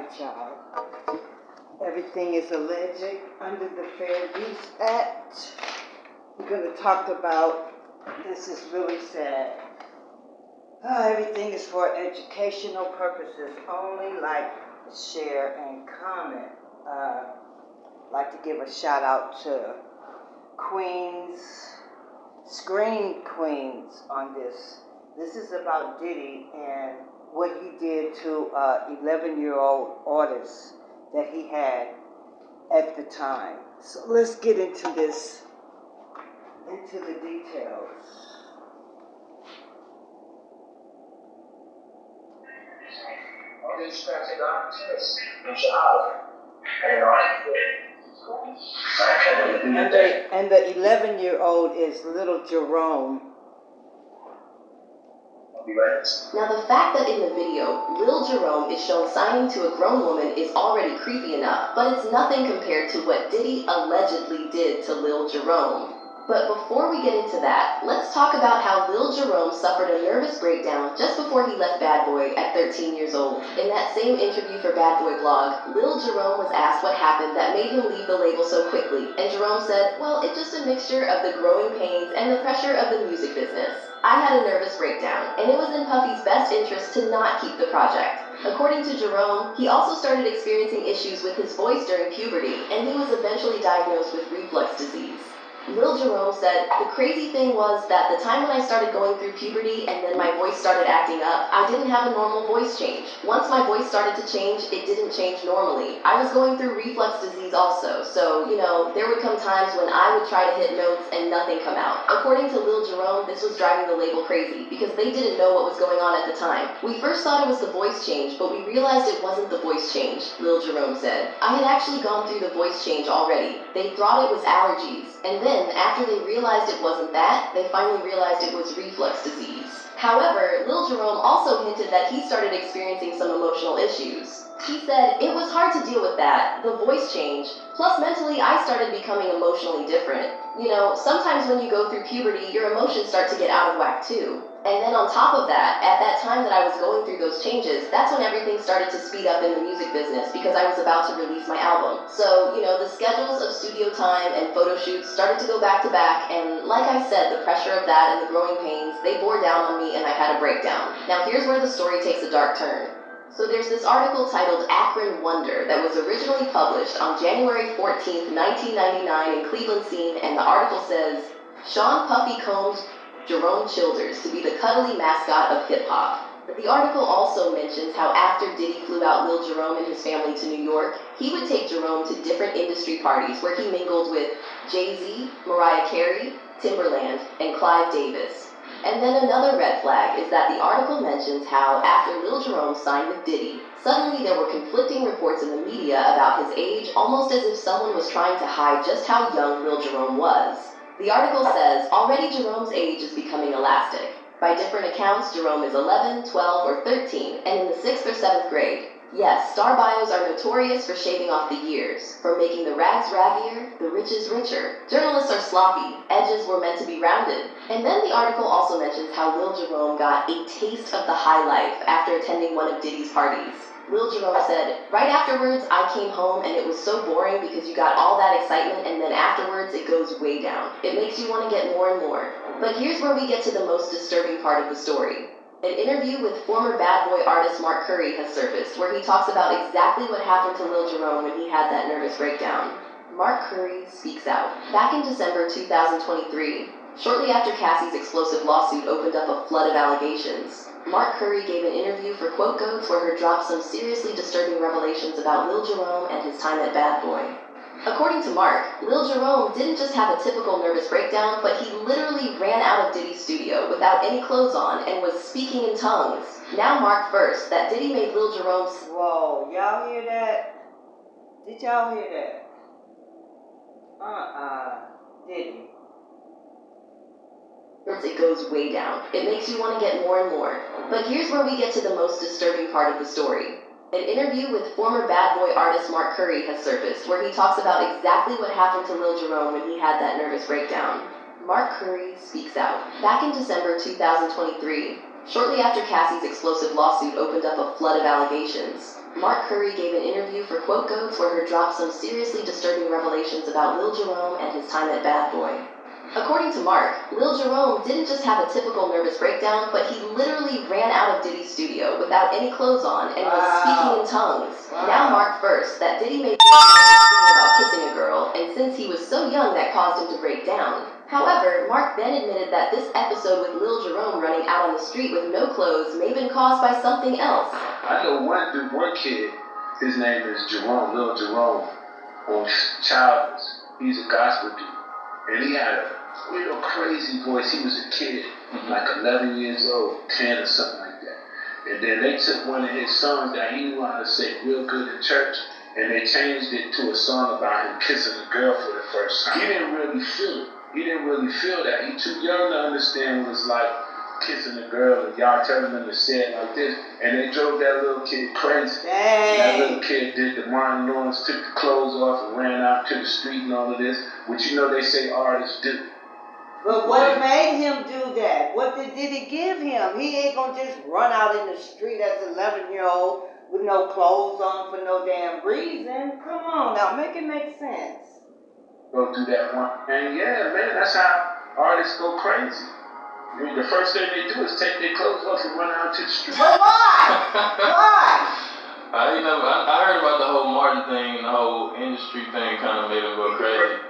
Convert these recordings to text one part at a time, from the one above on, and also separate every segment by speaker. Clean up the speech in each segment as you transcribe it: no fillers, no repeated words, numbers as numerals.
Speaker 1: right, y'all. Everything is alleged under the Fair Use Act. We're going to talk about, this is really sad. Everything is for educational purposes only, like, share, and comment. Like to give a shout out to Queens, Screen Queens on this. This is about Diddy and what he did to 11-year-old artists that he had at the time. So let's get into this, into the details. And the 11-year-old is little Jerome.
Speaker 2: Now, the fact that in the video, Lil Jerome is shown signing to a grown woman is already creepy enough, but it's nothing compared to what Diddy allegedly did to Lil Jerome. But before we get into that, let's talk about how Lil Jerome suffered a nervous breakdown just before he left Bad Boy at 13 years old. In that same interview for Bad Boy blog, Lil Jerome was asked what happened that made him leave the label so quickly, and Jerome said, well, it's just a mixture of the growing pains and the pressure of the music business. I had a nervous breakdown, and it was in Puffy's best interest to not keep the project. According to Jerome, he also started experiencing issues with his voice during puberty, and he was eventually diagnosed with reflux disease. Lil Jerome said, the crazy thing was that the time when I started going through puberty and then my voice started acting up, I didn't have a normal voice change. Once my voice started to change, it didn't change normally. I was going through reflux disease also, so, there would come times when I would try to hit notes and nothing come out. According to Lil Jerome, this was driving the label crazy because they didn't know what was going on at the time. We first thought it was the voice change, but we realized it wasn't the voice change, Lil Jerome said. I had actually gone through the voice change already. They thought it was allergies, and then after they realized it wasn't that, they finally realized it was reflux disease. However, Lil Jerome also hinted that he started experiencing some emotional issues. He said, it was hard to deal with that, the voice change, plus mentally I started becoming emotionally different. Sometimes when you go through puberty, your emotions start to get out of whack too. And then on top of that, at that time that I was going through those changes, that's when everything started to speed up in the music business because I was about to release my album. So, the schedules of studio time and photo shoots started to go back to back, and like I said, the pressure of that and the growing pains, they bore down on me and I had a breakdown. Now here's where the story takes a dark turn. So there's this article titled Akron Wonder that was originally published on January 14th, 1999 in Cleveland Scene, and the article says, Sean Puffy Combs Jerome Childers to be the cuddly mascot of hip-hop. The article also mentions how after Diddy flew out Lil Jerome and his family to New York, he would take Jerome to different industry parties where he mingled with Jay-Z, Mariah Carey, Timberland, and Clive Davis. And then another red flag is that the article mentions how after Lil Jerome signed with Diddy, suddenly there were conflicting reports in the media about his age, almost as if someone was trying to hide just how young Lil Jerome was. The article says, already Jerome's age is becoming elastic. By different accounts, Jerome is 11, 12, or 13, and in the 6th or 7th grade. Yes, star bios are notorious for shaving off the years, for making the rags raggier, the riches richer. Journalists are sloppy, edges were meant to be rounded. And then the article also mentions how Lil Jerome got a taste of the high life after attending one of Diddy's parties. Lil Jerome said, right afterwards, I came home and it was so boring because you got all that excitement and then afterwards it goes way down. It makes you want to get more and more. But here's where we get to the most disturbing part of the story. An interview with former Bad Boy artist Mark Curry has surfaced where he talks about exactly what happened to Lil Jerome when he had that nervous breakdown. Mark Curry speaks out. Back in December 2023, shortly after Cassie's explosive lawsuit opened up a flood of allegations, Mark Curry gave an interview for Quote Goats where he dropped some seriously disturbing revelations about Lil Jerome and his time at Bad Boy. According to Mark, Lil Jerome didn't just have a typical nervous breakdown, but he literally ran out of Diddy's studio without any clothes on and was speaking in tongues. Now Mark first, that Diddy made Lil Jerome...
Speaker 1: Whoa, y'all hear that? Did y'all hear that? Diddy.
Speaker 2: It goes way down. It makes you want to get more and more. But here's where we get to the most disturbing part of the story. An interview with former Bad Boy artist Mark Curry has surfaced where he talks about exactly what happened to Lil Jerome when he had that nervous breakdown. Mark Curry speaks out. Back in December 2023, Shortly after Cassie's explosive lawsuit opened up a flood of allegations, Mark Curry gave an interview for Quote Goats where he dropped some seriously disturbing revelations about Lil Jerome and his time at Bad Boy. According to Mark, Lil Jerome didn't just have a typical nervous breakdown, but he literally ran out of Diddy's studio without any clothes on and was speaking in tongues. Now Mark first, that Diddy made about kissing a girl, and since he was so young that caused him to break down. However, Mark then admitted that this episode with Lil Jerome running out on the street with no clothes may have been caused by something else.
Speaker 3: I know one kid, his name is Jerome, Lil Jerome, on Childless. He's a gospel dude. And he had a real crazy voice. He was a kid, like 11 years old, 10 or something like that. And then they took one of his songs that he knew how to sing real good in church, and they changed it to a song about him kissing a girl for the first time. He didn't really feel it. He didn't really feel that. He too young to understand what it's like kissing a girl and y'all telling them to say it like this. And they drove that little kid crazy.
Speaker 1: Dang.
Speaker 3: That little kid did the Martin Lawrence, took the clothes off and ran out to the street and all of this, which you know they say artists do.
Speaker 1: But what made him do that? What did he give him? He ain't gonna just run out in the street as an 11-year-old with no clothes on for no damn reason. Come on now, make it make sense.
Speaker 3: Go do that one. And yeah, man, that's how artists go crazy. I mean, the first thing they do is take their clothes off and run out to the street.
Speaker 1: But why? Why?
Speaker 4: I heard about the whole Martin thing and the whole industry thing kind of made him go crazy.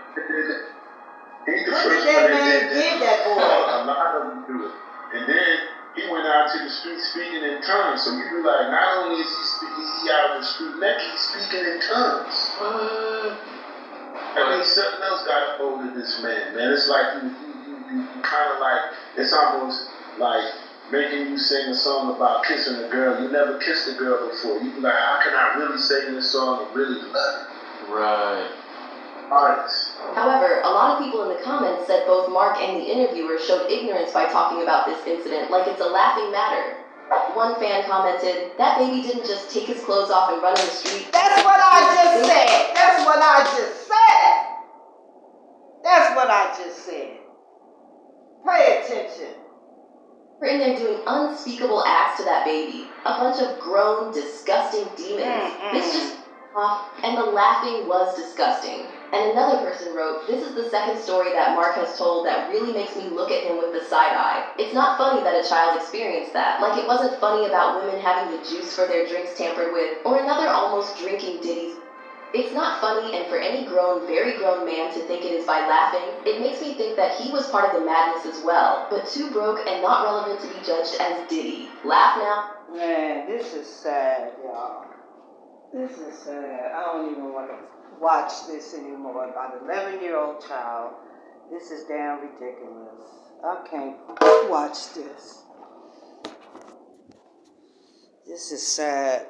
Speaker 3: He's the
Speaker 1: What
Speaker 3: first
Speaker 1: did that
Speaker 3: one
Speaker 1: man
Speaker 3: that did
Speaker 1: give that boy?
Speaker 3: A lot of them do it. And then he went out to the street speaking in tongues. So you be like, not only is he out in the street naked, he's speaking in tongues. I mean, something else got a hold of this man, man. It's like you kind of like, it's almost like making you sing a song about kissing a girl. You never kissed a girl before. You be like, how can I really sing this song and really love it?
Speaker 4: Right.
Speaker 3: Artists.
Speaker 2: However, a lot of people in the comments said both Mark and the interviewer showed ignorance by talking about this incident like it's a laughing matter. One fan commented, that baby didn't just take his clothes off and run in the street.
Speaker 1: That's what I just said. That's what I just said. That's what I just said. Pay attention.
Speaker 2: We're in there doing unspeakable acts to that baby. A bunch of grown, disgusting demons. This just off, and the laughing was disgusting. And another person wrote, this is the second story that Mark has told that really makes me look at him with the side eye. It's not funny that a child experienced that, like it wasn't funny about women having the juice for their drinks tampered with, or another almost drinking Diddy's. It's not funny, and for any grown, very grown man to think it is by laughing, it makes me think that he was part of the madness as well, but too broke and not relevant to be judged as Diddy. Laugh now.
Speaker 1: Man, this is sad, y'all. This is sad. I don't even want to watch this anymore. About an 11-year-old child. This is damn ridiculous. I can't watch this. This is sad.